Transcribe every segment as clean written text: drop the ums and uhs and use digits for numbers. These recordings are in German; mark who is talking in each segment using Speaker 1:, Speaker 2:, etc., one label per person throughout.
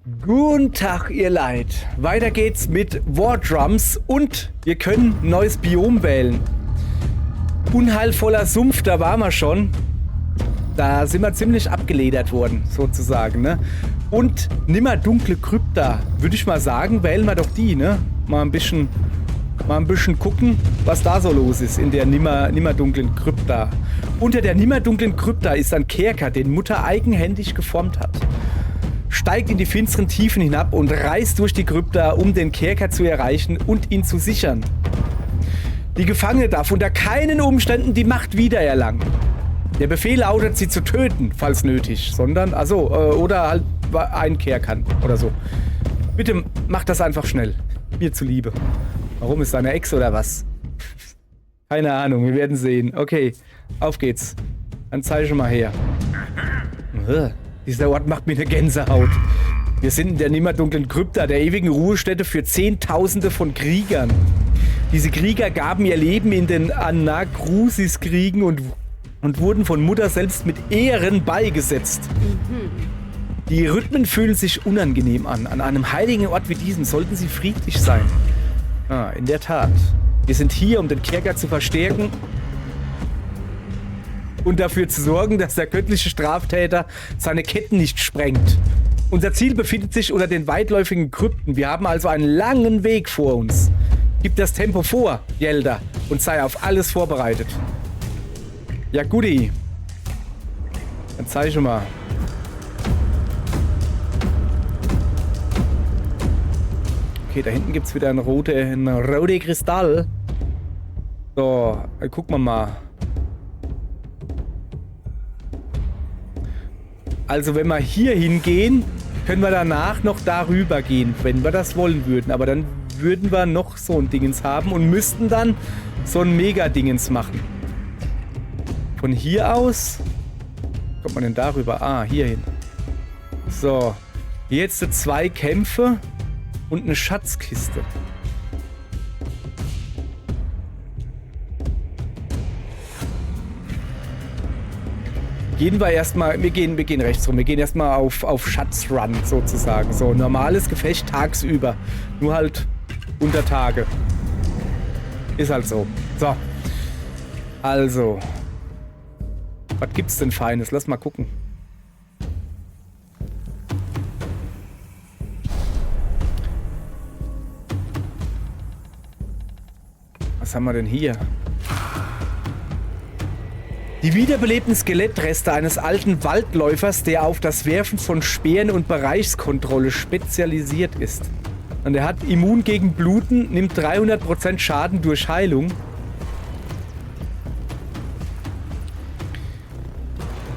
Speaker 1: Guten Tag, ihr Leid. Weiter geht's mit War Drums und wir können ein neues Biom wählen. Unheilvoller Sumpf, da waren wir schon. Da sind wir ziemlich abgeledert worden, sozusagen, ne? Und nimmer dunkle Krypta, würde ich mal sagen, wählen wir doch die, ne? Mal ein bisschen gucken, was da so los ist in der nimmer dunklen Krypta. Unter der nimmer dunklen Krypta ist ein Kerker, den Mutter eigenhändig geformt hat. Steigt in die finsteren Tiefen hinab und reist durch die Krypta, um den Kerker zu erreichen und ihn zu sichern. Die Gefangene darf unter keinen Umständen die Macht wiedererlangen. Der Befehl lautet, sie zu töten, falls nötig, sondern, oder halt einkehren oder so. Bitte mach das einfach schnell. Mir zuliebe. Warum, ist deine Ex oder was? Keine Ahnung, wir werden sehen. Okay, auf geht's. Dann zeige mal her. Dieser Ort macht mir eine Gänsehaut. Wir sind in der nimmerdunklen Krypta, der ewigen Ruhestätte für Zehntausende von Kriegern. Diese Krieger gaben ihr Leben in den Anakrusis-Kriegen und wurden von Mutter selbst mit Ehren beigesetzt. Die Rhythmen fühlen sich unangenehm an. An einem heiligen Ort wie diesem sollten sie friedlich sein. Ah, in der Tat. Wir sind hier, um den Kerker zu verstärken und dafür zu sorgen, dass der göttliche Straftäter seine Ketten nicht sprengt. Unser Ziel befindet sich unter den weitläufigen Krypten. Wir haben also einen langen Weg vor uns. Gib das Tempo vor, Yelda, und sei auf alles vorbereitet. Ja, Guti. Dann zeige mal. Okay, da hinten gibt es wieder einen rote Kristall. So, dann gucken wir mal. Also wenn wir hier hingehen, können wir danach noch darüber gehen, wenn wir das wollen würden. Aber dann würden wir noch so ein Dingens haben und müssten dann so ein Mega-Dingens machen. Von hier aus kommt man denn darüber? Ah, hier hin. So, jetzt 2 Kämpfe und eine Schatzkiste. Gehen wir erstmal, wir gehen rechts rum, wir gehen erstmal auf Schatzrun sozusagen. So, normales Gefecht tagsüber, nur halt unter Tage. Ist halt so. So, also, was gibt's denn Feines? Lass mal gucken. Was haben wir denn hier? Die wiederbelebten Skelettreste eines alten Waldläufers, der auf das Werfen von Speeren und Bereichskontrolle spezialisiert ist. Und er hat immun gegen Bluten, nimmt 300% Schaden durch Heilung.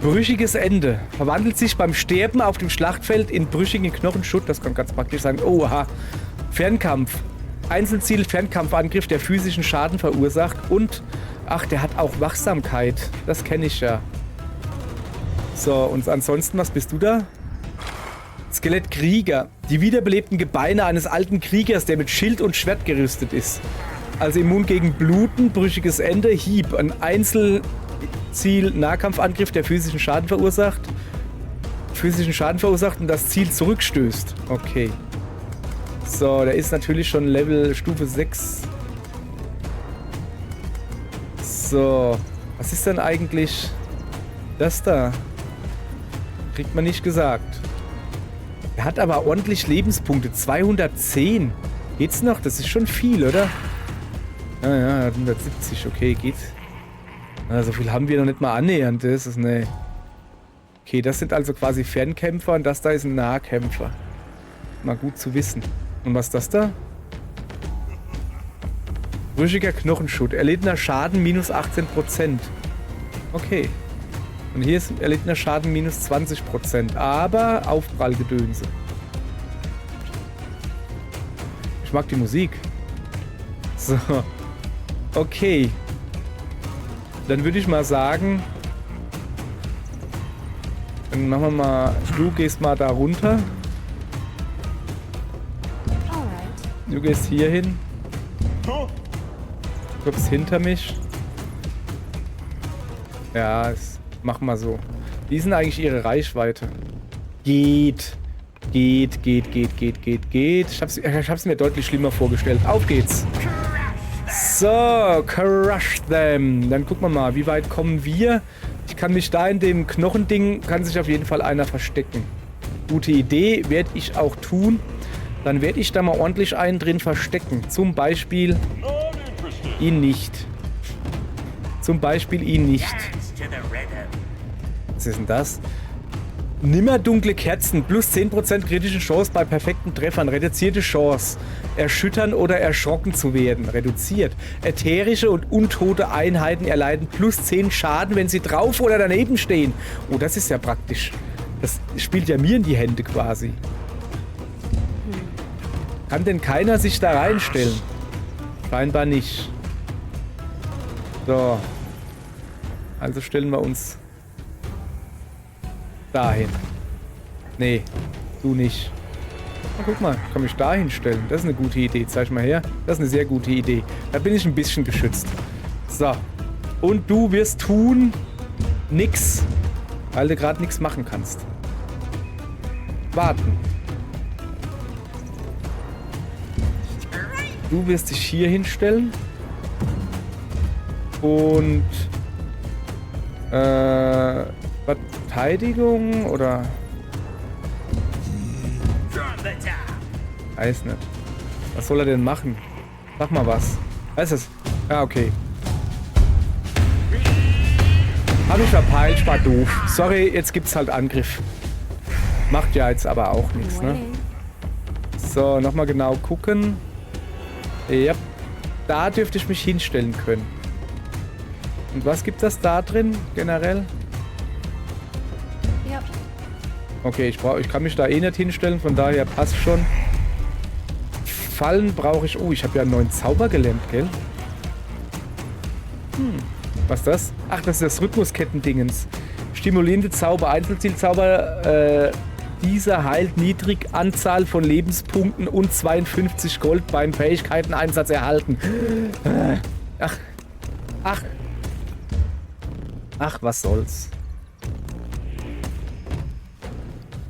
Speaker 1: Brüchiges Ende. Verwandelt sich beim Sterben auf dem Schlachtfeld in brüchigen Knochenschutt. Das kann ganz praktisch sein. Oha. Fernkampf. Einzelziel Fernkampfangriff, der physischen Schaden verursacht. Und, ach, der hat auch Wachsamkeit. Das kenne ich ja. So, und ansonsten, was bist du da? Skelettkrieger. Die wiederbelebten Gebeine eines alten Kriegers, der mit Schild und Schwert gerüstet ist. Also immun gegen Bluten, brüchiges Ende, Hieb. Ein Einzelziel Nahkampfangriff, der physischen Schaden verursacht. Und das Ziel zurückstößt. Okay. So, der ist natürlich schon Level Stufe 6. So, was ist denn eigentlich das da? Kriegt man nicht gesagt. Er hat aber ordentlich Lebenspunkte. 210. Geht's noch? Das ist schon viel, oder? Ja, 170. Okay, geht. Na, so viel haben wir noch nicht mal annähernd. Das ist ne. Okay, das sind also quasi Fernkämpfer und das da ist ein Nahkämpfer. Mal gut zu wissen. Und was ist das da? Brüchiger Knochenschutt. Erlittener Schaden minus 18%. Okay. Und hier ist erlittener Schaden minus 20%. Aber Aufprallgedönse. Ich mag die Musik. So. Okay. Dann würde ich mal sagen, dann machen wir mal, du gehst mal da runter. Du gehst hier hin. Du kommst hinter mich. Ja, machen wir so. Wie ist denn eigentlich ihre Reichweite? Geht. Geht. Ich hab's mir deutlich schlimmer vorgestellt. Auf geht's. So, crush them. Dann gucken wir mal, wie weit kommen wir? Ich kann mich da in dem Knochending, kann sich auf jeden Fall einer verstecken. Gute Idee, werde ich auch tun. Dann werde ich da mal ordentlich einen drin verstecken. Zum Beispiel ihn nicht. Was ist denn das? Nimmer dunkle Kerzen. Plus 10% kritische Chance bei perfekten Treffern. Reduzierte Chance. Erschüttern oder erschrocken zu werden. Reduziert. Ätherische und untote Einheiten erleiden plus 10 Schaden, wenn sie drauf oder daneben stehen. Oh, das ist ja praktisch. Das spielt ja mir in die Hände quasi. Kann denn keiner sich da reinstellen? Scheinbar nicht. So. Also stellen wir uns dahin. Nee, du nicht. Na, guck mal, kann mich da hinstellen. Das ist eine gute Idee. Zeig mal her. Das ist eine sehr gute Idee. Da bin ich ein bisschen geschützt. So. Und du wirst tun nix, weil du gerade nichts machen kannst. Warten. Du wirst dich hier hinstellen. Und Verteidigung oder weiß nicht. Was soll er denn machen? Sag mal was. Was ist es? Ja, okay. Hab ich verpeilt, war doof. Sorry, jetzt gibt's halt Angriff. Macht ja jetzt aber auch nichts, ne? So, nochmal genau gucken. Ja, da dürfte ich mich hinstellen können. Und was gibt das da drin generell?
Speaker 2: Ja.
Speaker 1: Okay, ich kann mich da eh nicht hinstellen, von daher passt schon. Fallen brauche ich... Oh, ich habe ja einen neuen Zauber gelernt, gell? Was ist das? Ach, das ist das Rhythmusketten-Dingens. Stimulierende Zauber, Einzelzielzauber. Dieser heilt niedrig Anzahl von Lebenspunkten und 52 Gold beim Fähigkeiten-Einsatz erhalten. Ach, was soll's.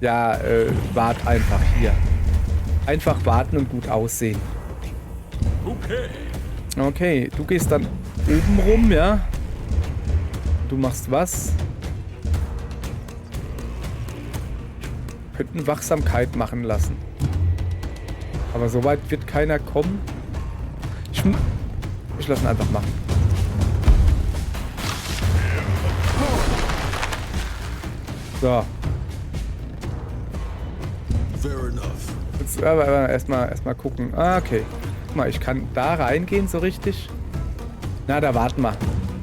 Speaker 1: Ja, wart einfach hier. Einfach warten und gut aussehen. Okay, du gehst dann oben rum, ja? Du machst was? Könnten Wachsamkeit machen lassen. Aber so weit wird keiner kommen. Ich lasse ihn einfach machen. So. Jetzt aber erstmal gucken. Ah, okay. Guck mal, ich kann da reingehen so richtig. Na, da warten wir.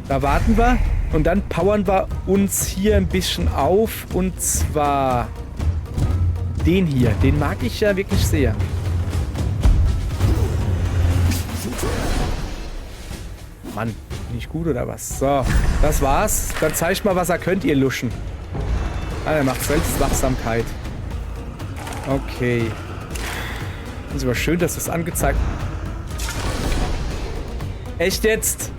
Speaker 1: Da warten wir und dann powern wir uns hier ein bisschen auf. Und zwar den hier. Den mag ich ja wirklich sehr. Mann, bin ich gut oder was? So, das war's. Dann zeigt mal, was er könnt, ihr Luschen. Ah, er macht Selbstwachsamkeit. Okay. Ist aber schön, dass das angezeigt... Echt jetzt?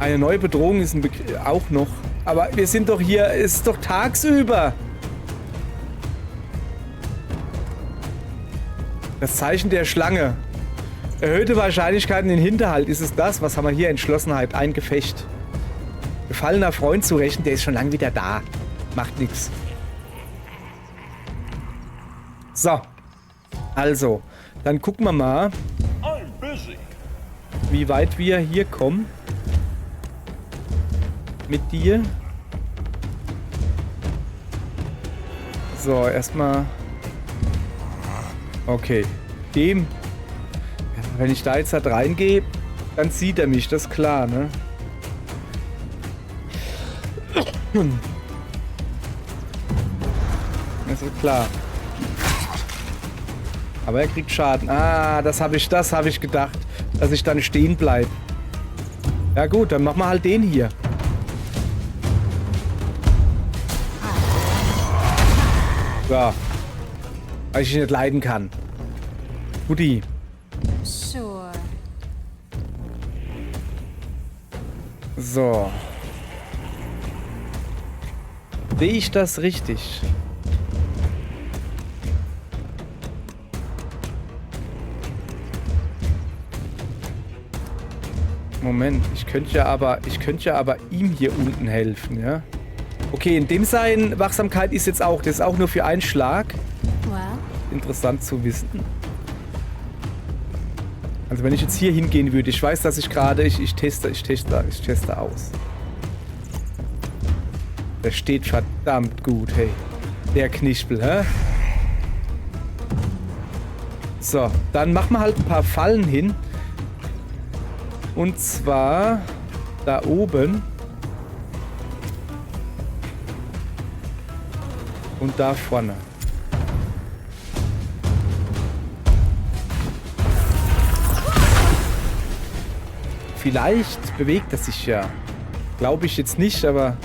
Speaker 1: Eine neue Bedrohung ist ein auch noch. Aber wir sind doch hier... Es ist doch tagsüber. Das Zeichen der Schlange. Erhöhte Wahrscheinlichkeiten in Hinterhalt. Ist es das? Was haben wir hier? Entschlossenheit. Ein Gefecht. Gefallener Freund zu rächen, der ist schon lange wieder da. Macht nichts. So. Also. Dann gucken wir mal, wie weit wir hier kommen. Mit dir. So, erstmal... Okay. Dem... Wenn ich da jetzt halt reingehe, dann sieht er mich, das ist klar, ne? Das ist klar. Aber er kriegt Schaden. Ah, das habe ich gedacht, dass ich dann stehen bleibe. Ja gut, dann machen wir halt den hier. So. Weil ich ihn nicht leiden kann. Guti.
Speaker 2: Sure.
Speaker 1: So. Sehe ich das richtig? Moment, ich könnte ja aber ihm hier unten helfen, ja? Okay, in dem sein Wachsamkeit ist jetzt auch, das ist auch nur für einen Schlag.
Speaker 2: Well,
Speaker 1: Interessant zu wissen. Also wenn ich jetzt hier hingehen würde, ich weiß, dass ich gerade, ich teste aus. Der steht verdammt gut, hey. Der Knispel, hä? So, dann machen wir halt ein paar Fallen hin. Und zwar da oben. Und da vorne. Vielleicht bewegt er sich ja. Glaube ich jetzt nicht, aber...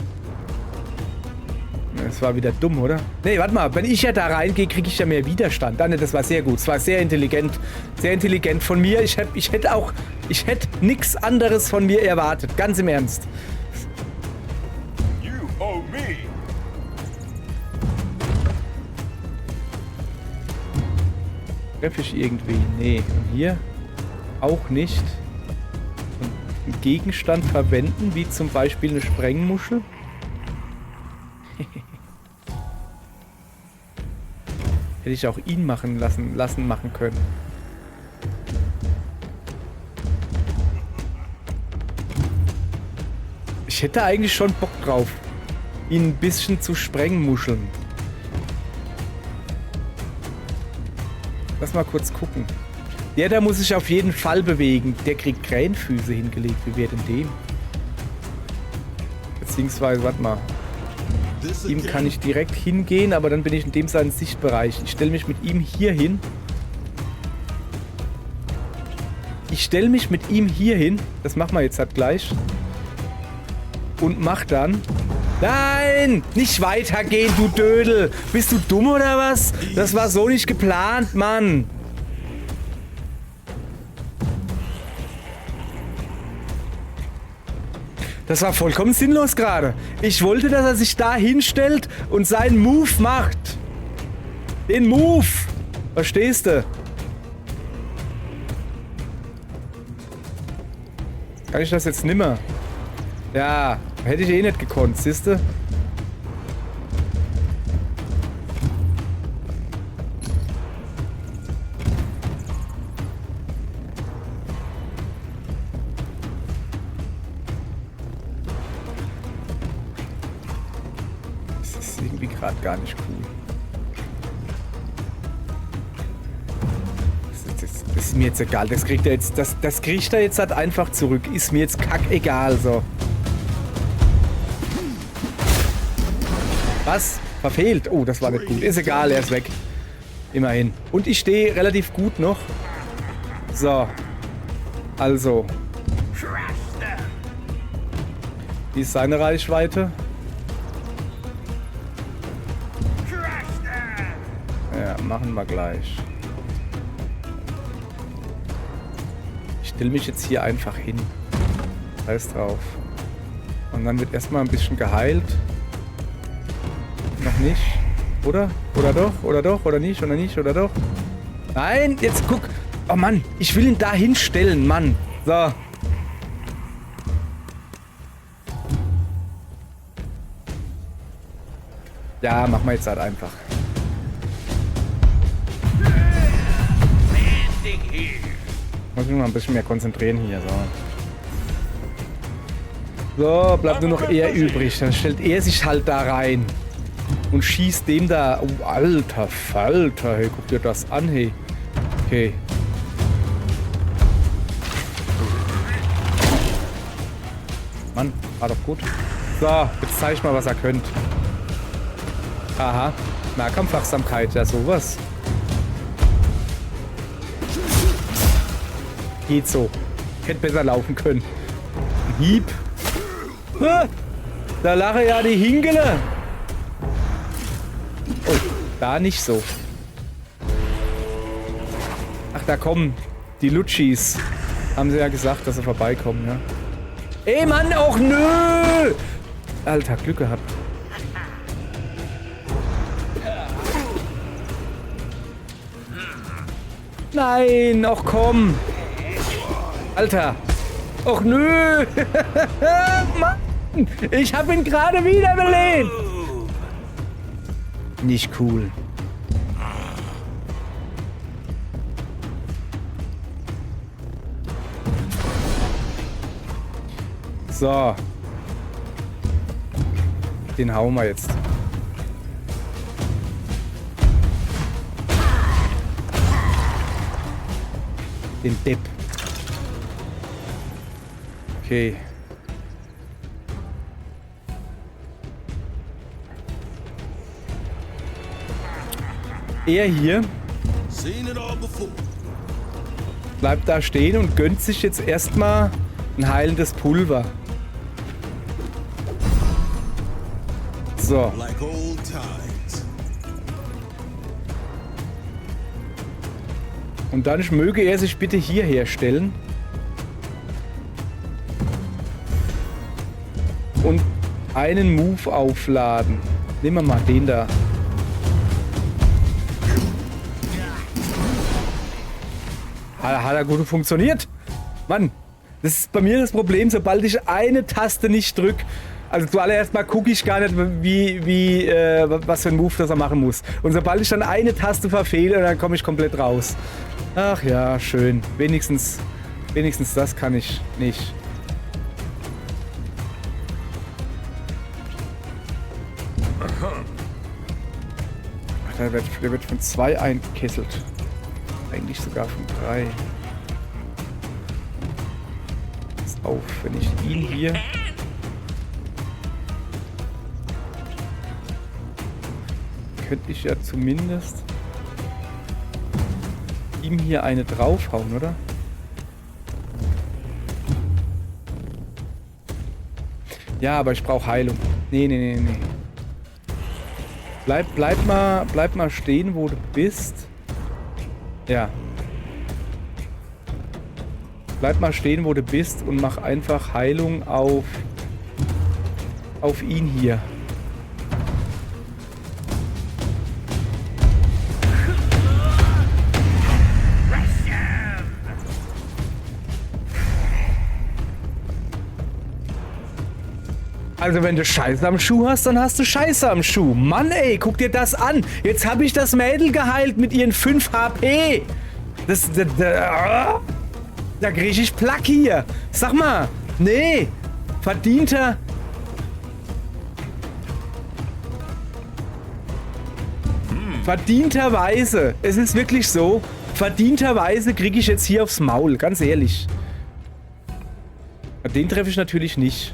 Speaker 1: Das war wieder dumm, oder? Nee, warte mal. Wenn ich ja da reingehe, kriege ich ja mehr Widerstand. Ah, ne, das war sehr gut. Das war sehr intelligent. Sehr intelligent von mir. Ich hätte nichts anderes von mir erwartet. Ganz im Ernst.
Speaker 3: You owe me.
Speaker 1: Treffe ich irgendwie? Nee. Und hier? Auch nicht. Und einen Gegenstand verwenden, wie zum Beispiel eine Sprengmuschel. Hätte ich auch ihn machen machen können. Ich hätte eigentlich schon Bock drauf, ihn ein bisschen zu sprengmuscheln. Lass mal kurz gucken. Der da muss sich auf jeden Fall bewegen. Der kriegt Krähenfüße hingelegt. Wie wäre denn dem? Beziehungsweise, warte mal. Ihm kann ich direkt hingehen, aber dann bin ich in dem seinen Sichtbereich. Ich stelle mich mit ihm hier hin. Das machen wir jetzt halt gleich. Und mach dann... Nein! Nicht weitergehen, du Dödel! Bist du dumm oder was? Das war so nicht geplant, Mann! Das war vollkommen sinnlos gerade. Ich wollte, dass er sich da hinstellt und seinen Move macht. Den Move! Verstehst du? Kann ich das jetzt nimmer? Ja, hätte ich eh nicht gekonnt, siehst du? Das ist irgendwie gerade gar nicht cool. Das ist mir jetzt egal. Das kriegt er jetzt, das kriegt er jetzt halt einfach zurück. Ist mir jetzt kackegal, so. Was? Verfehlt? Oh, das war nicht gut. Ist egal, er ist weg. Immerhin. Und ich stehe relativ gut noch. So. Also. Wie ist seine Reichweite? Ja, machen wir gleich. Ich stelle mich jetzt hier einfach hin. Scheiß drauf. Und dann wird erstmal ein bisschen geheilt. Noch nicht. Oder? Oder doch? Oder doch? Oder nicht? Oder nicht? Oder doch? Nein, jetzt guck. Oh Mann, ich will ihn da hinstellen, Mann. So. Ja, machen wir jetzt halt einfach. Muss mich mal ein bisschen mehr konzentrieren hier, so. So, bleibt nur noch er übrig. Dann stellt er sich halt da rein. Und schießt dem da... Oh, alter Falter, hey, guck dir das an, hey. Okay. Mann, war doch gut. So, jetzt zeig ich mal, was er könnt. Aha, Nahkampfwachsamkeit, ja sowas. Geht so. Hätte besser laufen können. Ein Hieb. Ha, da lache ja die Hingele. Oh, da nicht so. Ach, da kommen die Lutschis. Haben sie ja gesagt, dass sie vorbeikommen, ja. Ey, Mann, auch nö! Alter, Glück gehabt. Nein, auch komm. Alter. Och nö! Mann! Ich hab ihn gerade wiederbelebt! Nicht cool. So. Den hauen wir jetzt. Den Depp. Okay. Er hier bleibt da stehen und gönnt sich jetzt erstmal ein heilendes Pulver. So. Und dann möge er sich bitte hier herstellen. Und einen Move aufladen. Nehmen wir mal den da. Hat er gut funktioniert? Mann, das ist bei mir das Problem, sobald ich eine Taste nicht drücke. Also zuallererst mal gucke ich gar nicht, was für ein Move das er machen muss. Und sobald ich dann eine Taste verfehle, dann komme ich komplett raus. Ach ja, schön. Wenigstens das kann ich nicht. Ach, der wird von 2 eingekesselt. Eigentlich sogar von 3. Pass auf, wenn ich ihn hier... Könnte ich ja zumindest ihm hier eine draufhauen, oder? Ja, aber ich brauche Heilung. Nee. Bleib mal stehen, wo du bist. Ja. Bleib mal stehen, wo du bist und mach einfach Heilung auf ihn hier. Also wenn du Scheiße am Schuh hast, dann hast du Scheiße am Schuh. Mann ey, guck dir das an. Jetzt habe ich das Mädel geheilt mit ihren 5 HP. Da krieg ich Plack hier. Sag mal, nee, verdienter... Verdienterweise, es ist wirklich so, verdienterweise kriege ich jetzt hier aufs Maul, ganz ehrlich. Den treffe ich natürlich nicht.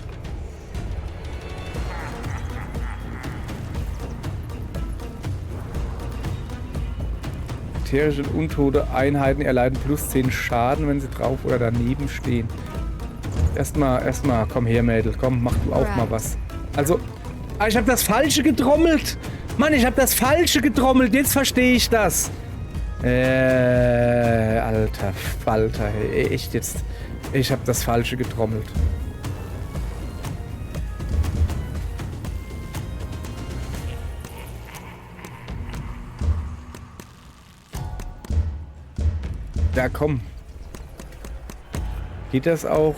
Speaker 1: Ätherische und untote Einheiten erleiden plus 10 Schaden, wenn sie drauf oder daneben stehen. Erstmal, komm her, Mädel, komm, mach du auch mal was. Also, ich habe das Falsche getrommelt. Mann, ich habe das Falsche getrommelt, jetzt verstehe ich das. Alter Falter, hey, echt jetzt. Ich habe das Falsche getrommelt. Ja, komm. Geht das auch?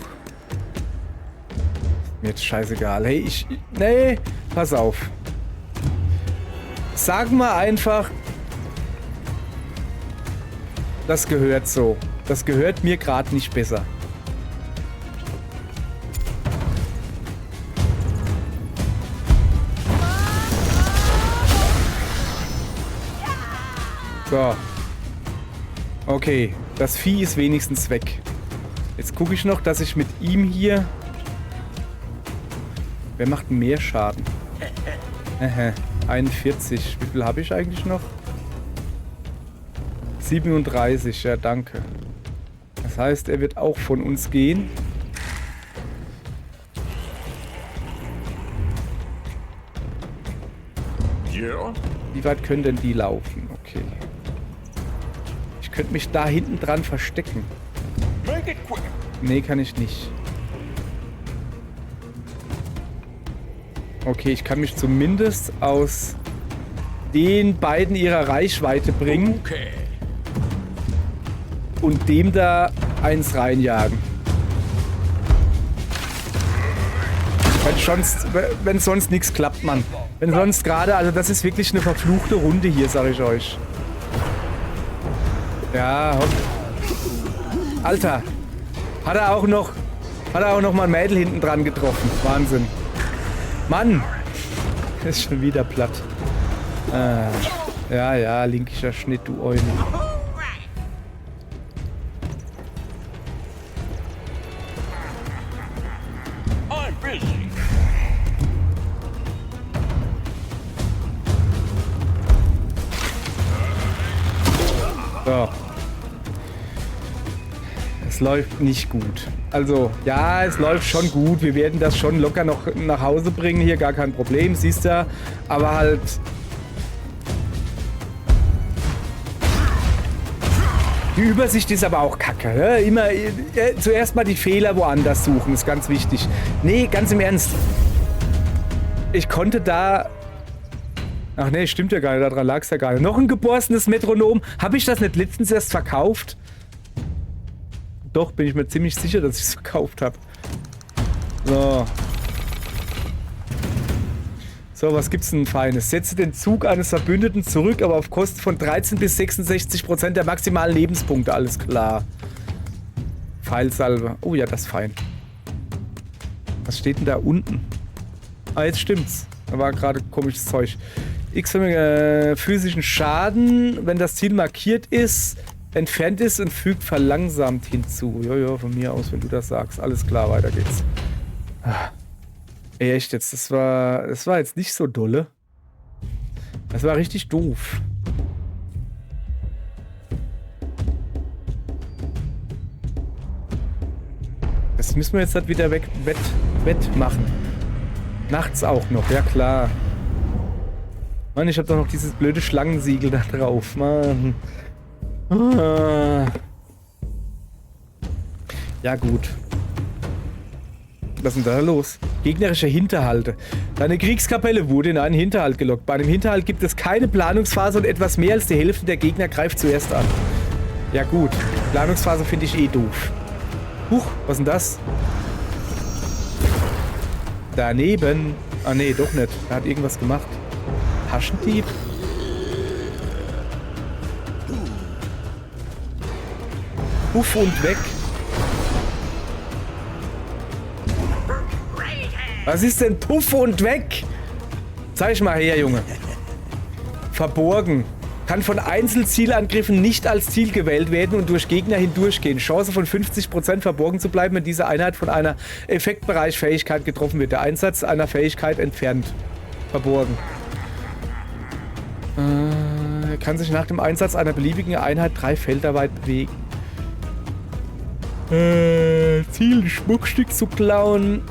Speaker 1: Mir jetzt scheißegal. Hey, nee, pass auf. Sagen wir einfach, das gehört so. Das gehört mir gerade nicht besser. So. Okay, das Vieh ist wenigstens weg. Jetzt gucke ich noch, dass ich mit ihm hier... Wer macht mehr Schaden? 41. Wie viel habe ich eigentlich noch? 37, ja danke. Das heißt, er wird auch von uns gehen.
Speaker 3: Ja.
Speaker 1: Wie weit können denn die laufen? Okay. Ich könnte mich da hinten dran verstecken. Nee, kann ich nicht. Okay, ich kann mich zumindest aus den beiden ihrer Reichweite bringen.
Speaker 3: Okay.
Speaker 1: Und dem da eins reinjagen. Wenn sonst nichts klappt, Mann. Wenn sonst gerade, also das ist wirklich eine verfluchte Runde hier, sag ich euch. Ja, hopp. Alter. Hat er auch noch mal ein Mädel hinten dran getroffen. Wahnsinn. Mann. Ist schon wieder platt. Ja, linkischer Schnitt, du Eule. So. Es läuft nicht gut. Also, ja, es läuft schon gut. Wir werden das schon locker noch nach Hause bringen. Hier gar kein Problem, siehst du. Aber halt... Die Übersicht ist aber auch kacke. Ne? Immer zuerst mal die Fehler woanders suchen, ist ganz wichtig. Nee, ganz im Ernst. Ich konnte da... Ach nee, stimmt ja gar nicht, daran lag es ja gar nicht. Noch ein geborstenes Metronom. Habe ich das nicht letztens erst verkauft? Doch, bin ich mir ziemlich sicher, dass ich es verkauft habe. So. So, was gibt's denn Feines? Setze den Zug eines Verbündeten zurück, aber auf Kosten von 13 bis 66% der maximalen Lebenspunkte. Alles klar. Pfeilsalve. Oh ja, das ist fein. Was steht denn da unten? Ah, jetzt stimmt's. Da war gerade komisches Zeug. X-förmiger physischen Schaden, wenn das Ziel markiert ist, entfernt ist und fügt verlangsamt hinzu. Jojo, von mir aus, wenn du das sagst. Alles klar, weiter geht's. Ey, echt jetzt, das war jetzt nicht so dolle. Das war richtig doof. Das müssen wir jetzt halt wieder wettmachen. Nachts auch noch, ja klar. Mann, ich hab doch noch dieses blöde Schlangensiegel da drauf, Mann. Ja gut. Was ist denn da los? Gegnerische Hinterhalte. Deine Kriegskapelle wurde in einen Hinterhalt gelockt. Bei einem Hinterhalt gibt es keine Planungsphase und etwas mehr als die Hälfte der Gegner greift zuerst an. Ja gut. Planungsphase finde ich eh doof. Huch, was ist denn das? Daneben. Ah nee, doch nicht. Er hat irgendwas gemacht. Taschendieb? Puff und weg. Was ist denn Puff und weg? Zeig mal her, Junge. Verborgen. Kann von Einzelzielangriffen nicht als Ziel gewählt werden und durch Gegner hindurchgehen. Chance von 50% verborgen zu bleiben, wenn diese Einheit von einer Effektbereichfähigkeit getroffen wird. Der Einsatz einer Fähigkeit entfernt. Verborgen. Kann sich nach dem Einsatz einer beliebigen Einheit 3 Felder weit bewegen. Ziel, ein Schmuckstück zu klauen.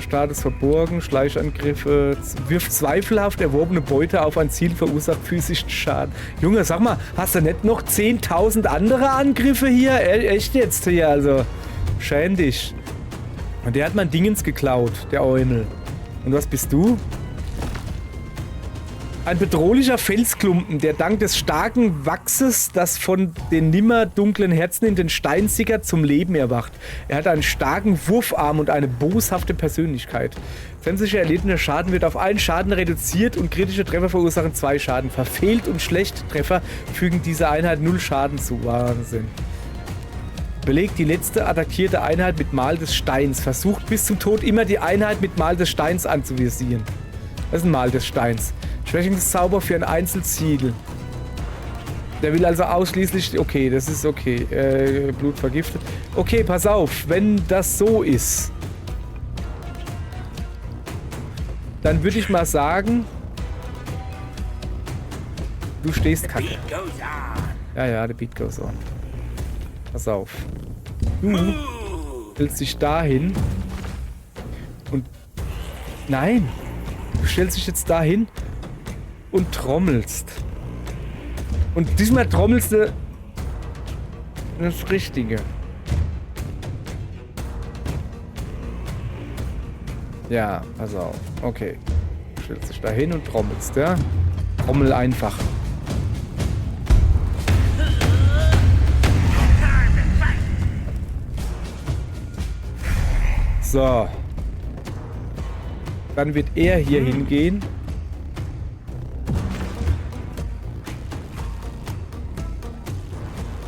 Speaker 1: Start ist verborgen, Schleichangriffe, wirft zweifelhaft erworbene Beute auf ein Ziel, verursacht physischen Schaden. Junge, sag mal, hast du nicht noch 10.000 andere Angriffe hier? Echt jetzt hier, also schäm dich. Und der hat mein Dingens geklaut, der Eumel. Und was bist du? Ein bedrohlicher Felsklumpen, der dank des starken Wachses, das von den nimmer dunklen Herzen in den Stein sickert, zum Leben erwacht. Er hat einen starken Wurfarm und eine boshafte Persönlichkeit. Sämtlicher erlittener Schaden wird auf einen Schaden reduziert und kritische Treffer verursachen 2 Schaden. Verfehlt und schlechte Treffer fügen dieser Einheit 0 Schaden zu. Wahnsinn. Belegt die letzte attackierte Einheit mit Mal des Steins. Versucht bis zum Tod immer die Einheit mit Mal des Steins anzuvisieren. Das ist ein Mal des Steins. Schwächungszauber für ein Einzelziel. Der will also ausschließlich... Okay, das ist okay. Blut vergiftet. Okay, pass auf. Wenn das so ist, dann würde ich mal sagen... Du stehst kacke. Ja, der Beat goes on. Pass auf. Du stellst dich dahin und... Nein! Du stellst dich jetzt dahin und trommelst. Und diesmal trommelst du das Richtige. Ja, pass auf. Okay. Du stellst dich dahin und trommelst, ja? Trommel einfach. So. Dann wird er hier hingehen.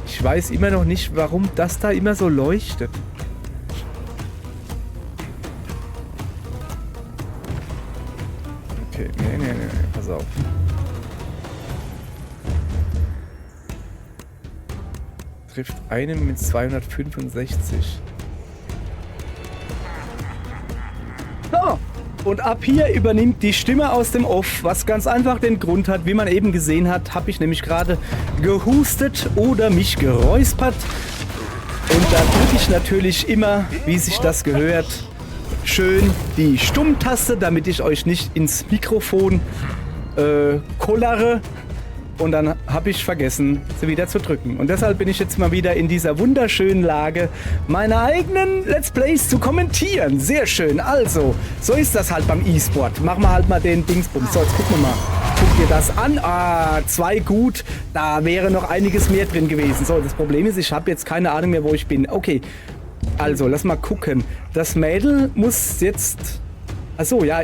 Speaker 1: Ich weiß immer noch nicht, warum das da immer so leuchtet. Okay, nee, pass auf. Trifft einen mit 265. So, und ab hier übernimmt die Stimme aus dem Off, was ganz einfach den Grund hat, wie man eben gesehen hat, habe ich nämlich gerade gehustet oder mich geräuspert. Und da drücke ich natürlich immer, wie sich das gehört, schön die Stummtaste, damit ich euch nicht ins Mikrofon kollere. Und dann habe ich vergessen, sie wieder zu drücken. Und deshalb bin ich jetzt mal wieder in dieser wunderschönen Lage, meine eigenen Let's Plays zu kommentieren. Sehr schön. Also, so ist das halt beim E-Sport. Machen wir halt mal den Dingsbums. So, jetzt gucken wir mal. Guck dir das an. Ah, 2 gut. Da wäre noch einiges mehr drin gewesen. So, das Problem ist, ich habe jetzt keine Ahnung mehr, wo ich bin. Okay, also, lass mal gucken. Das Mädel muss jetzt... Achso, ja,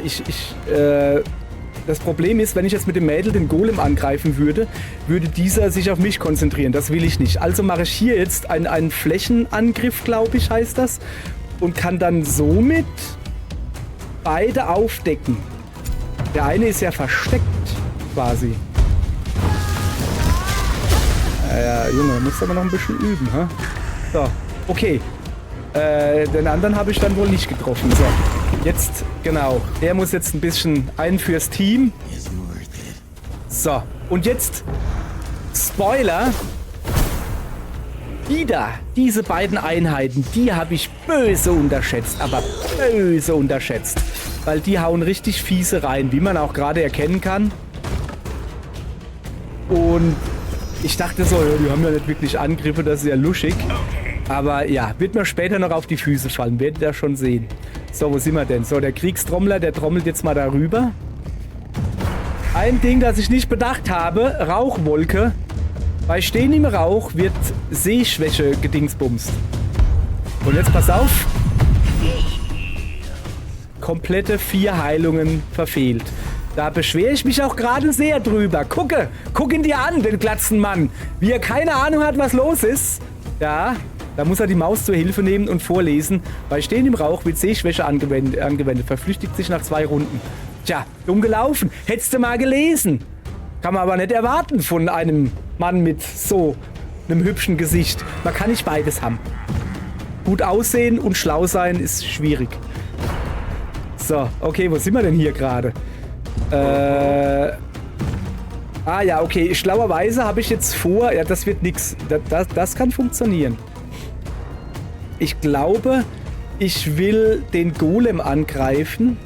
Speaker 1: das Problem ist, wenn ich jetzt mit dem Mädel den Golem angreifen würde, würde dieser sich auf mich konzentrieren. Das will ich nicht. Also mache ich hier jetzt einen Flächenangriff, glaube ich, heißt das. Und kann dann somit beide aufdecken. Der eine ist ja versteckt, quasi. Ja, Junge, musst aber noch ein bisschen üben, hä? So, okay. Den anderen habe ich dann wohl nicht getroffen. So, jetzt, genau. Er muss jetzt ein bisschen ein fürs Team. So, und jetzt, Spoiler. Diese beiden Einheiten, die habe ich böse unterschätzt. Aber böse unterschätzt. Weil die hauen richtig fiese rein, wie man auch gerade erkennen kann. Und ich dachte so, die haben ja nicht wirklich Angriffe, das ist ja luschig. Aber ja, wird mir später noch auf die Füße fallen. Werdet ihr schon sehen. So, wo sind wir denn? So, der Kriegstrommler, der trommelt jetzt mal darüber. Ein Ding, das ich nicht bedacht habe. Rauchwolke. Bei Stehen im Rauch wird Sehschwäche gedingsbumst. Und jetzt pass auf. Komplette 4 Heilungen verfehlt. Da beschwere ich mich auch gerade sehr drüber. Guck ihn dir an, den glatzen Mann. Wie er keine Ahnung hat, was los ist. Ja, da muss er die Maus zur Hilfe nehmen und vorlesen. Bei Stehen im Rauch wird Sehschwäche angewendet. Verflüchtigt sich nach 2 Runden. Tja, dumm gelaufen. Hättest du mal gelesen. Kann man aber nicht erwarten von einem Mann mit so einem hübschen Gesicht. Man kann nicht beides haben. Gut aussehen und schlau sein ist schwierig. So, okay, wo sind wir denn hier gerade? Ah ja, okay. Schlauerweise habe ich jetzt vor... Ja, das wird nix. Das kann funktionieren. Ich glaube, ich will den Golem angreifen.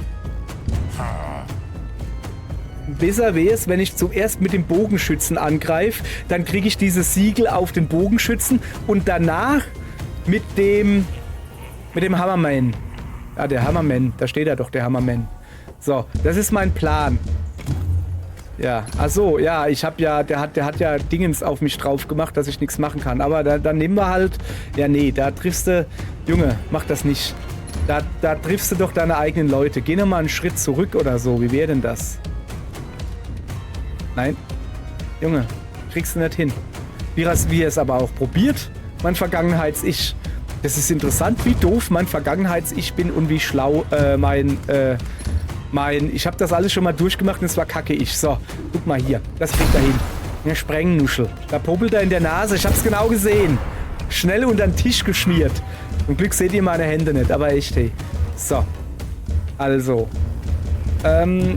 Speaker 1: Besser wäre es, wenn ich zuerst mit dem Bogenschützen angreife. Dann kriege ich dieses Siegel auf den Bogenschützen. Und danach mit dem Hammerman. Ah, der Hammerman. Da steht er doch, der Hammerman. So, das ist mein Plan. Ja, achso, ja, ich habe ja, der hat ja Dingens auf mich drauf gemacht, dass ich nichts machen kann. Aber dann nehmen wir halt, ja nee, da triffst du, Junge, mach das nicht. Da triffst du doch deine eigenen Leute. Geh noch mal einen Schritt zurück oder so, wie wäre denn das? Nein, Junge, kriegst du nicht hin. Wie er es aber auch probiert, mein Vergangenheits-Ich. Das ist interessant, wie doof mein Vergangenheits-Ich bin und wie schlau ich habe das alles schon mal durchgemacht und es war kacke ich. So, guck mal hier. Das kriegt er hin. Eine Sprengnuschel. Da popelt er in der Nase. Ich hab's genau gesehen. Schnell unter den Tisch geschmiert. Zum Glück seht ihr meine Hände nicht, aber echt, hey. So. Also.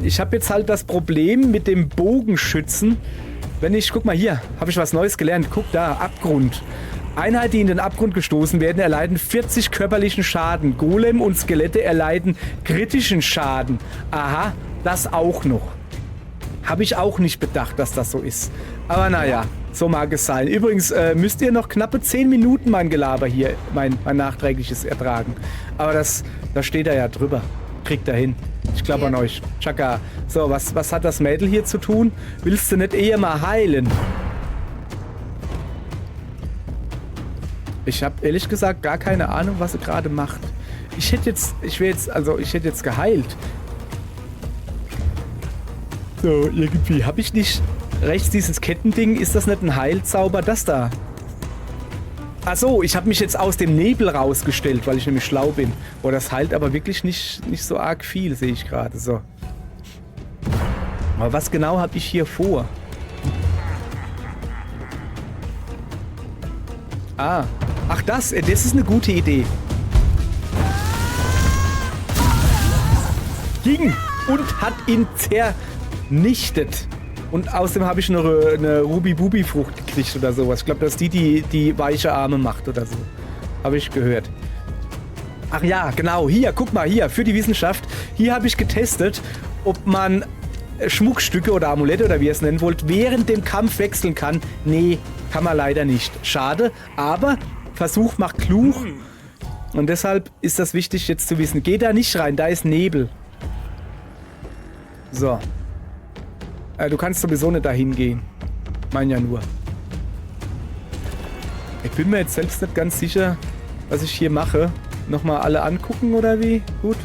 Speaker 1: Ich habe jetzt halt das Problem mit dem Bogenschützen. Wenn ich, guck mal hier, habe ich was Neues gelernt. Guck da, Abgrund. Einheiten, die in den Abgrund gestoßen werden, erleiden 40 körperlichen Schaden. Golem und Skelette erleiden kritischen Schaden. Aha, das auch noch. Habe ich auch nicht bedacht, dass das so ist. Aber naja, so mag es sein. Übrigens müsst ihr noch knappe 10 Minuten mein Gelaber hier, mein nachträgliches ertragen. Aber da steht er ja drüber. Kriegt er hin. Ich glaube an euch. Chaka. So, was hat das Mädel hier zu tun? Willst du nicht eher mal heilen? Ich habe ehrlich gesagt gar keine Ahnung, was sie gerade macht. Ich hätte jetzt geheilt. So, irgendwie habe ich nicht... Rechts dieses Kettending, ist das nicht ein Heilzauber? Das da. Ach so, ich habe mich jetzt aus dem Nebel rausgestellt, weil ich nämlich schlau bin. Boah, das heilt aber wirklich nicht so arg viel, sehe ich gerade. So. Aber was genau habe ich hier vor? Ah. Ach, das ist eine gute Idee. Ging und hat ihn zernichtet. Und außerdem habe ich noch eine Ruby-Bubi-Frucht gekriegt oder sowas. Ich glaube, das ist die weiche Arme macht oder so. Habe ich gehört. Ach ja, genau. Hier, guck mal, hier, für die Wissenschaft. Hier habe ich getestet, ob man Schmuckstücke oder Amulette oder wie ihr es nennen wollt, während dem Kampf wechseln kann. Nee, kann man leider nicht. Schade, aber Versuch macht klug. Und deshalb ist das wichtig jetzt zu wissen. Geh da nicht rein, da ist Nebel. So. Du kannst sowieso nicht dahin gehen. Mein ja nur. Ich bin mir jetzt selbst nicht ganz sicher, was ich hier mache. Nochmal alle angucken oder wie? Gut.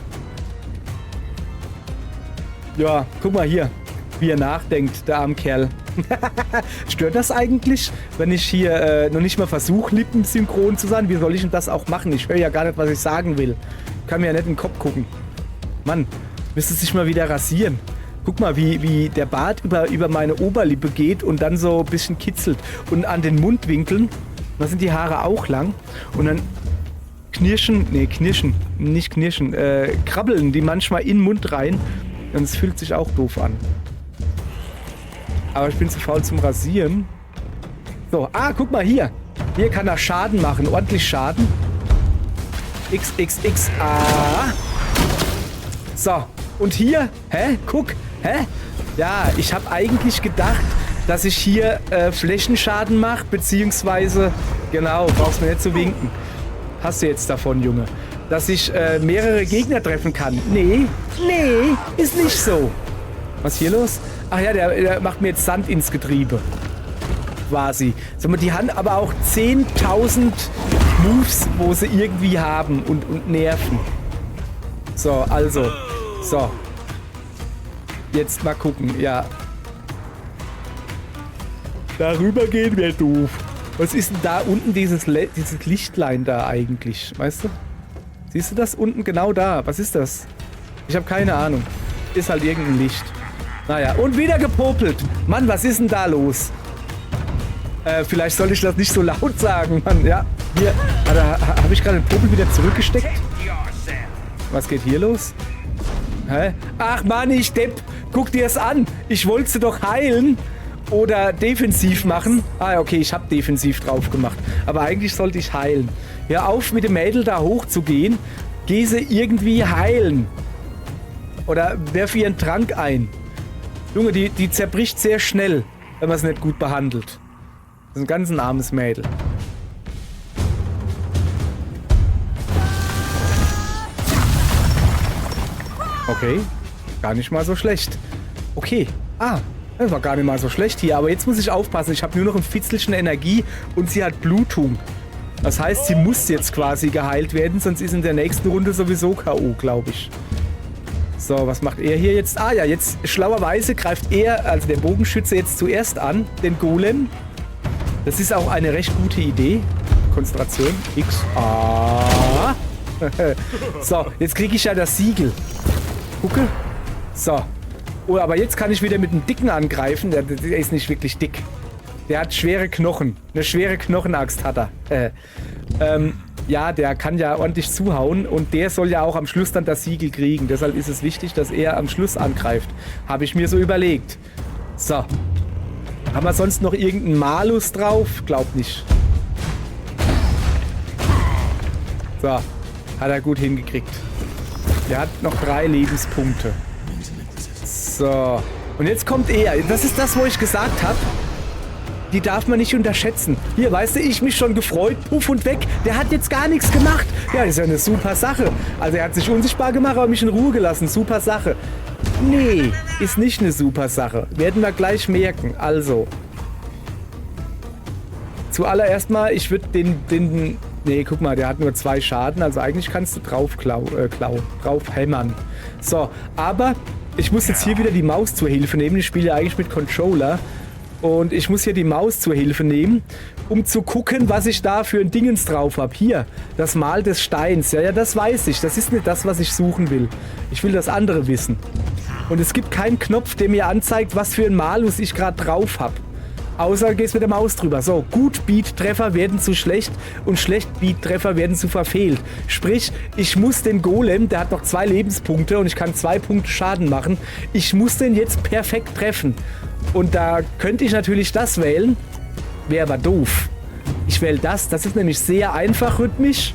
Speaker 1: Ja, guck mal hier, wie er nachdenkt, der arme Kerl. Stört das eigentlich, wenn ich hier noch nicht mal versuche, lippensynchron zu sein? Wie soll ich denn das auch machen? Ich höre ja gar nicht, was ich sagen will. Kann mir ja nicht in den Kopf gucken. Mann, müsste sich mal wieder rasieren. Guck mal, wie der Bart über meine Oberlippe geht und dann so ein bisschen kitzelt. Und an den Mundwinkeln, da sind die Haare auch lang. Und dann krabbeln die manchmal in den Mund rein. Und es fühlt sich auch doof an. Aber ich bin zu faul zum Rasieren. So, guck mal hier. Hier kann er Schaden machen, ordentlich Schaden. XXXA. So, und hier, guck, ja, ich habe eigentlich gedacht, dass ich hier Flächenschaden mache, beziehungsweise, genau, brauchst mir nicht zu winken. Hast du jetzt davon, Junge. Dass ich mehrere Gegner treffen kann. Nee, ist nicht so. Was ist hier los? Ach ja, der macht mir jetzt Sand ins Getriebe. Quasi. So, die haben aber auch 10.000 Moves, wo sie irgendwie haben und nerven. So, also. So. Jetzt mal gucken, ja. Darüber gehen wir doof. Was ist denn da unten dieses Lichtlein da eigentlich? Weißt du? Siehst du das unten genau da? Was ist das? Ich habe keine Ahnung. Ist halt irgendein Licht. Naja, und wieder gepopelt. Mann, was ist denn da los? Vielleicht soll ich das nicht so laut sagen, Mann. Ja, hier. Habe ich gerade den Popel wieder zurückgesteckt? Was geht hier los? Hä? Ach Mann, ich Depp. Guck dir es an. Ich wollte sie doch heilen. Oder defensiv machen. Okay, ich habe defensiv drauf gemacht. Aber eigentlich sollte ich heilen. Hör auf, mit dem Mädel da hochzugehen. Geh sie irgendwie heilen. Oder werf ihren Trank ein. Junge, die zerbricht sehr schnell, wenn man es nicht gut behandelt. Das ist ein ganz armes Mädel. Okay, gar nicht mal so schlecht. Okay, das war gar nicht mal so schlecht hier. Aber jetzt muss ich aufpassen, ich habe nur noch ein Fitzelchen Energie und sie hat Blutung. Das heißt, sie muss jetzt quasi geheilt werden, sonst ist in der nächsten Runde sowieso K.O., glaube ich. So, was macht er hier jetzt? Ja, jetzt schlauerweise greift er, also der Bogenschütze, jetzt zuerst an, den Golem. Das ist auch eine recht gute Idee. Konzentration. X. So, jetzt kriege ich ja das Siegel. Gucke. So. Oh, aber jetzt kann ich wieder mit dem Dicken angreifen. Der ist nicht wirklich dick. Der hat schwere Knochen. Eine schwere Knochenaxt hat er. Ja, der kann ja ordentlich zuhauen und der soll ja auch am Schluss dann das Siegel kriegen. Deshalb ist es wichtig, dass er am Schluss angreift. Habe ich mir so überlegt. So. Haben wir sonst noch irgendeinen Malus drauf? Glaub nicht. So. Hat er gut hingekriegt. Der hat noch 3 Lebenspunkte. So. Und jetzt kommt er. Das ist das, wo ich gesagt habe. Die darf man nicht unterschätzen. Hier, weißt du, ich mich schon gefreut, puff und weg. Der hat jetzt gar nichts gemacht. Ja, ist ja eine super Sache. Also er hat sich unsichtbar gemacht, aber mich in Ruhe gelassen. Super Sache. Nee, ist nicht eine super Sache. Werden wir gleich merken. Also. Zuallererst mal, ich würde den... Nee, guck mal, der hat nur 2 Schaden. Also eigentlich kannst du drauf hämmern. So, aber ich muss jetzt hier wieder die Maus zur Hilfe nehmen. Ich spiele ja eigentlich mit Controller. Und ich muss hier die Maus zur Hilfe nehmen, um zu gucken, was ich da für ein Dingens drauf habe. Hier, das Mal des Steins. Ja, das weiß ich. Das ist nicht das, was ich suchen will. Ich will das andere wissen. Und es gibt keinen Knopf, der mir anzeigt, was für ein Malus ich gerade drauf habe. Außer du gehst mit der Maus drüber. So, gut Beat-Treffer werden zu schlecht und schlecht Beat-Treffer werden zu verfehlt. Sprich, ich muss den Golem, der hat noch 2 Lebenspunkte und ich kann 2 Punkte Schaden machen. Ich muss den jetzt perfekt treffen. Und da könnte ich natürlich das wählen. Wäre aber doof. Ich wähle das. Das ist nämlich sehr einfach rhythmisch.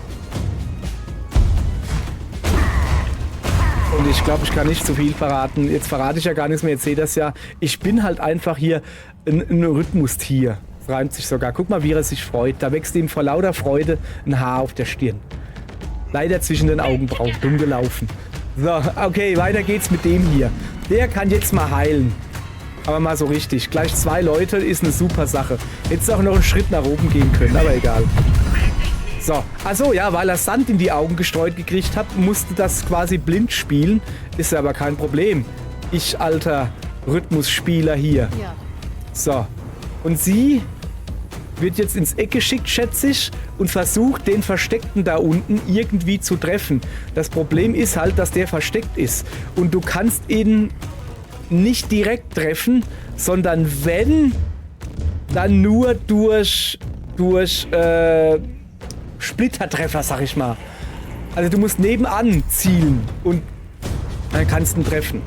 Speaker 1: Und ich glaube, ich kann nicht zu viel verraten. Jetzt verrate ich ja gar nichts mehr. Jetzt seht ihr das ja. Ich bin halt einfach hier ein Rhythmustier. Das reimt sich sogar. Guck mal, wie er sich freut. Da wächst ihm vor lauter Freude ein Haar auf der Stirn. Leider zwischen den Augenbrauen. Dumm gelaufen. So, okay, weiter geht's mit dem hier. Der kann jetzt mal heilen. Aber mal so richtig. Gleich 2 Leute ist eine super Sache. Jetzt auch noch einen Schritt nach oben gehen können, aber egal. So, achso, ja, weil er Sand in die Augen gestreut gekriegt hat, musste das quasi blind spielen. Ist aber kein Problem. Ich, alter Rhythmusspieler hier.
Speaker 2: Ja.
Speaker 1: So, und sie wird jetzt ins Eck geschickt, schätze ich, und versucht, den Versteckten da unten irgendwie zu treffen. Das Problem ist halt, dass der versteckt ist. Und du kannst ihn nicht direkt treffen, sondern wenn, dann nur durch Splittertreffer, sag ich mal. Also du musst nebenan zielen und dann kannst du ihn treffen.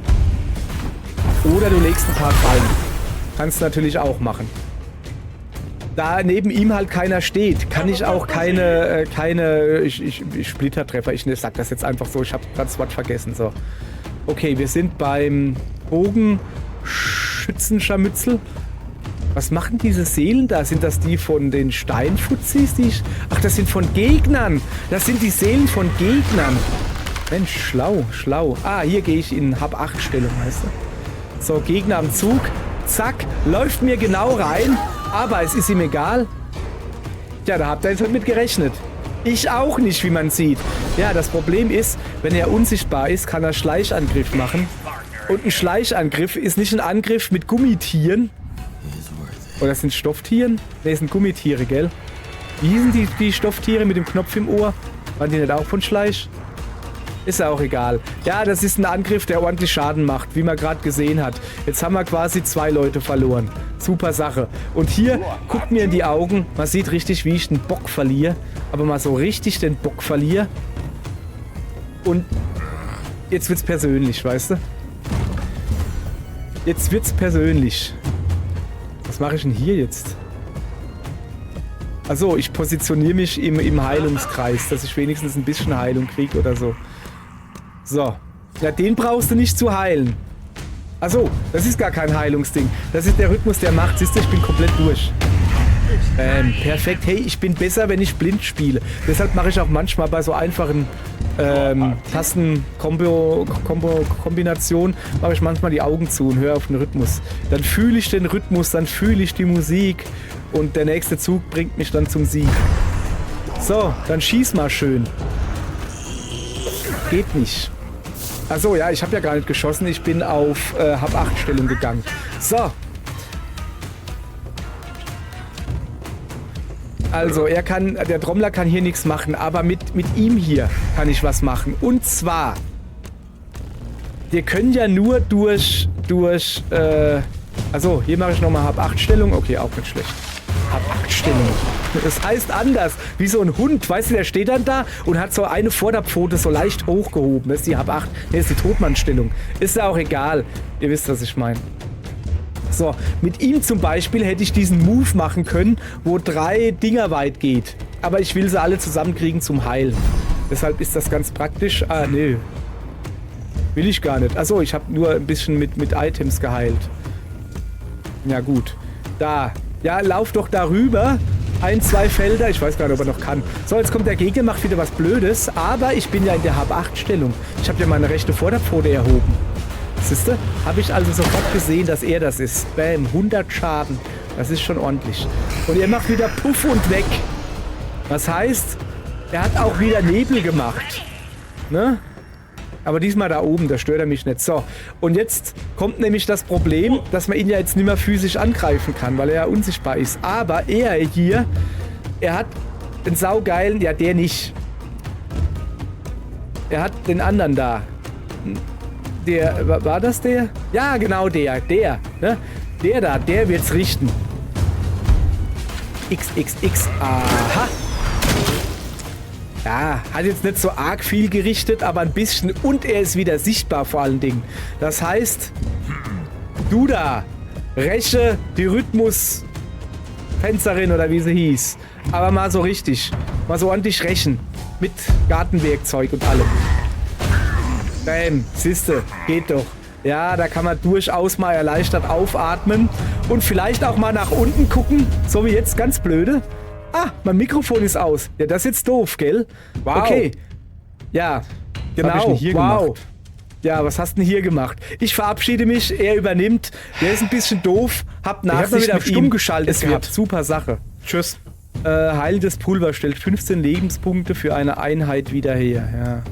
Speaker 1: Oder du legst ein paar Fallen. Kannst du natürlich auch machen. Da neben ihm halt keiner steht, kann ich auch keine Splittertreffer, ich sag das jetzt einfach so, ich habe gerade das Wort vergessen. So. Okay, wir sind beim Bogenschützenscharmützel. Was machen diese Seelen da? Sind das die von den Steinfuzis? Ach, das sind von Gegnern. Das sind die Seelen von Gegnern. Mensch, schlau, schlau. Ah, hier gehe ich in Hab-8-Stellung, weißt du. So, Gegner am Zug. Zack, läuft mir genau rein. Aber es ist ihm egal. Tja, da habt ihr jetzt mit gerechnet. Ich auch nicht, wie man sieht. Ja, das Problem ist, wenn er unsichtbar ist, kann er Schleichangriff machen. Und ein Schleichangriff ist nicht ein Angriff mit Gummitieren. Oder sind Stofftieren? Ne, es sind Gummitiere, gell? Wie hießen die Stofftiere mit dem Knopf im Ohr? Waren die nicht auch von Schleich? Ist ja auch egal. Ja, das ist ein Angriff, der ordentlich Schaden macht, wie man gerade gesehen hat. Jetzt haben wir quasi 2 Leute verloren. Super Sache. Und hier, guckt mir in die Augen. Man sieht richtig, wie ich den Bock verliere. Aber mal so richtig den Bock verliere. Und jetzt wird's persönlich, weißt du? Jetzt wird's persönlich. Was mache ich denn hier jetzt? Achso, ich positioniere mich im Heilungskreis, dass ich wenigstens ein bisschen Heilung kriege oder so. So. Ja, den brauchst du nicht zu heilen. Achso, das ist gar kein Heilungsding. Das ist der Rhythmus, der macht. Siehst du, ich bin komplett durch. Perfekt. Hey, ich bin besser, wenn ich blind spiele. Deshalb mache ich auch manchmal bei so einfachen Tasten-Kombinationen mache ich manchmal die Augen zu und höre auf den Rhythmus. Dann fühle ich den Rhythmus, dann fühle ich die Musik und der nächste Zug bringt mich dann zum Sieg. So, dann schieß mal schön. Geht nicht. Achso, ja, ich habe ja gar nicht geschossen. Ich bin auf Hab-8-Stellung gegangen. So. Also, der Trommler kann hier nichts machen, aber mit ihm hier kann ich was machen. Und zwar, wir können ja nur also, hier mache ich nochmal Hab-8-Stellung. Okay, auch nicht schlecht. Hab-8-Stellung. Das heißt anders, wie so ein Hund, weißt du, der steht dann da und hat so eine Vorderpfote so leicht hochgehoben. Das ist die Hab-8, das ist die Todmannstellung. Ist ja auch egal. Ihr wisst, was ich meine. So, mit ihm zum Beispiel hätte ich diesen Move machen können, wo 3 Dinger weit geht. Aber ich will sie alle zusammenkriegen zum Heilen. Deshalb ist das ganz praktisch. Ah, nö. Will ich gar nicht. Achso, ich habe nur ein bisschen mit Items geheilt. Ja, gut. Da. Ja, lauf doch darüber. 1, 2 Felder. Ich weiß gar nicht, ob er noch kann. So, jetzt kommt der Gegner, macht wieder was Blödes. Aber ich bin ja in der Hab-8-Stellung. Ich habe ja meine rechte Vorderpfote erhoben. Siehste? Habe ich also sofort gesehen, dass er das ist. Bam, 100 Schaden. Das ist schon ordentlich. Und er macht wieder Puff und weg. Was heißt, er hat auch wieder Nebel gemacht. Ne? Aber diesmal da oben, da stört er mich nicht. So, und jetzt kommt nämlich das Problem, dass man ihn ja jetzt nicht mehr physisch angreifen kann, weil er ja unsichtbar ist. Aber er hier, er hat den saugeilen, ja der nicht. Er hat den anderen da. Der, war das der? Ja, genau der, ne? Der da, der wird's richten. XXX, aha. Ja, hat jetzt nicht so arg viel gerichtet, aber ein bisschen. Und er ist wieder sichtbar vor allen Dingen. Das heißt, du da, räche die Rhythmus-Tänzerin oder wie sie hieß. Aber mal so richtig. Mal so ordentlich rächen. Mit Gartenwerkzeug und allem. Bäm, siehste, geht doch. Ja, da kann man durchaus mal erleichtert aufatmen. Und vielleicht auch mal nach unten gucken. So wie jetzt, ganz blöde. Ah, mein Mikrofon ist aus. Ja, das ist jetzt doof, gell?
Speaker 3: Wow.
Speaker 1: Okay. Ja, genau.
Speaker 3: Was hab ich denn hier
Speaker 1: wow.
Speaker 3: gemacht?
Speaker 1: Ja, was hast du denn hier gemacht? Ich verabschiede mich, er übernimmt. Der ist ein bisschen doof. Hab Nachsicht
Speaker 3: wieder
Speaker 1: mit
Speaker 3: stumm
Speaker 1: ihm.
Speaker 3: geschaltet
Speaker 1: Es wird
Speaker 3: gehabt.
Speaker 1: super Sache.
Speaker 3: Tschüss.
Speaker 1: Heilendes Pulver stellt 15 Lebenspunkte für eine Einheit wieder her. Ja.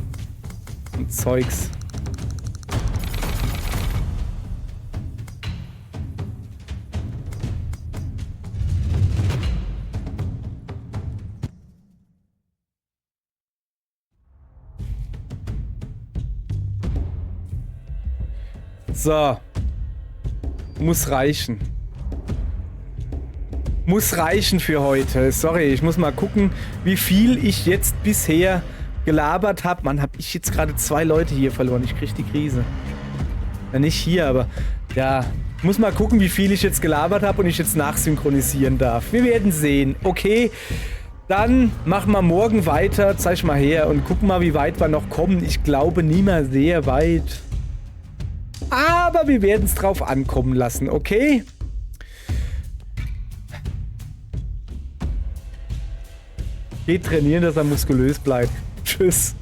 Speaker 1: Und Zeugs. So. Muss reichen. Muss reichen für heute. Sorry, ich muss mal gucken, wie viel ich jetzt bisher gelabert habe. Mann, habe ich jetzt gerade 2 Leute hier verloren. Ich krieg die Krise. Ja, nicht hier, aber ja. Ich muss mal gucken, wie viel ich jetzt gelabert habe und ich jetzt nachsynchronisieren darf. Wir werden sehen. Okay, dann machen wir morgen weiter. Zeig mal her und gucken mal, wie weit wir noch kommen. Ich glaube nie mehr sehr weit. Aber wir werden es drauf ankommen lassen, okay? Geht trainieren, dass er muskulös bleibt. Tschüss.